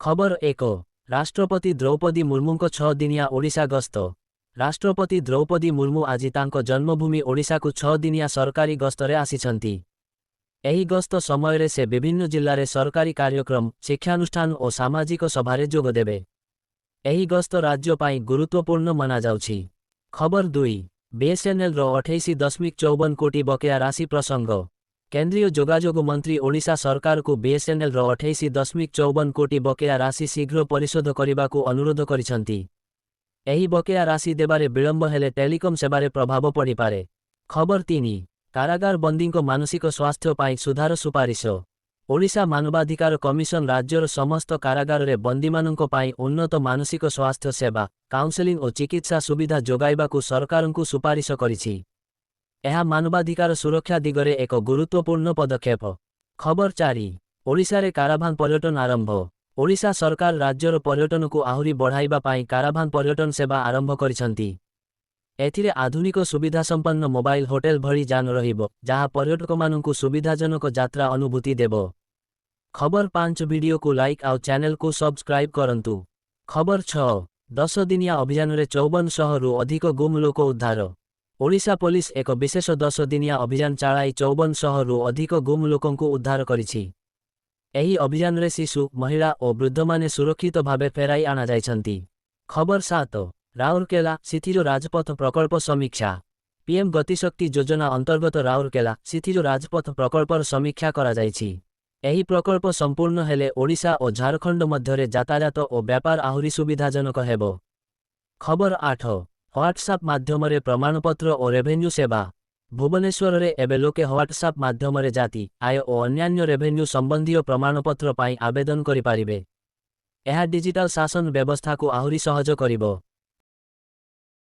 खबर एक राष्ट्रपति द्रौपदी मुर्मूंको 6 दिनिया ओडिशा गस्त। राष्ट्रपति द्रौपदी मुर्मू आजि तांको जन्मभूमि ओडिशा को 6 दिनिया सरकारी गस्तरे आसिछंती। एही गस्त समयरे से विभिन्न जिल्लारे सरकारी कार्यक्रम, शिक्षानुष्ठान और सामाजिक सभारे जोग देबे। एही गस्त राज्य पाई गुरुत्वपूर्ण मना जाउछि। खबर 2 बीएसएनएल रो 28.54 कोटी बकेया राशि प्रसंग। केंद्रीय जोगाजोग मंत्री ओडिशा सरकार को बीएसएनएल रो 28.54 कोटी बकेया राशि शीघ्र परिशोध करने अनुरोध करिसंती। एही बकेया राशि देबारे विलंब हेले टेलिकम सेवारे प्रभाव पड़िपारे। खबर 3 कारागार बंदी मानसिक स्वास्थ्य पाई सुधार सुपारिश। ओडिशा मानवाधिकार कमिशन राज्यर समस्त कारागार रे बंदीमानंको पाई उन्नत मानसिक स्वास्थ्य सेवा, काउंसेलिंग और चिकित्सा सुविधा जोगाइबाकू सरकारंकू सुपारिश करिछि। यह मानवाधिकार सुरक्षा दिगरे एक गुरुत्वपूर्ण पदक्षेप। खबर 4 ओडिशा रे काराभान पर्यटन आरंभ। ओडिशा सरकार राज्यर पर्यटन को आहुरी बढ़ाइबा पाई काराभान पर्यटन सेवा आरंभ करिसंती। एथिरे आधुनिक सुविधा संपन्न मोबाइल होटेल भरी जान रहिबो, जहाँ पर्यटक मानंकू सुविधाजनक यात्रा अनुभूति देबो। खबर 5 वीडियो को लाइक आउ चैनल को सब्सक्राइब करंतु। खबर 6 10 दिनिया अभियान रे 5400 रु अधिक गुम लोक उद्धार। ओडिशा पुलिस एक विशेष 10 दिनिया अभियान चलाई 5400 रु अधिक गुम लोकंकु उद्धार करिछि। एही अभियान रे शिशु, महिला और वृद्ध माने सुरक्षित भावे फेराई आना जाइछंती। खबर 7 राउरकेला सिथिरो राजपथ प्रकल्प समीक्षा। पीएम गतिशक्ति योजना अंतर्गत राउरकेला सिथिरो राजपथ प्रकल्पर समीक्षा करा जाइछि। एही प्रकल्प संपूर्ण हेले ओडिशा और झारखंड मध्यरे यातायात और व्यापार आहुरी सुविधाजनक हेबो। खबर 8 व्हाट्सएप माध्यमरे प्रमाणपत्र और रेवेन्यू सेवा। भुवनेश्वर रे एबे लोके व्हाट्सएप माध्यमरे जाति, आय और अन्यान्य रेवेन्यू संबंधी प्रमाणपत्र पाई आवेदन करि पारिबे। एहा डिजिटल शासन व्यवस्था को आहुरी सहज करिबो।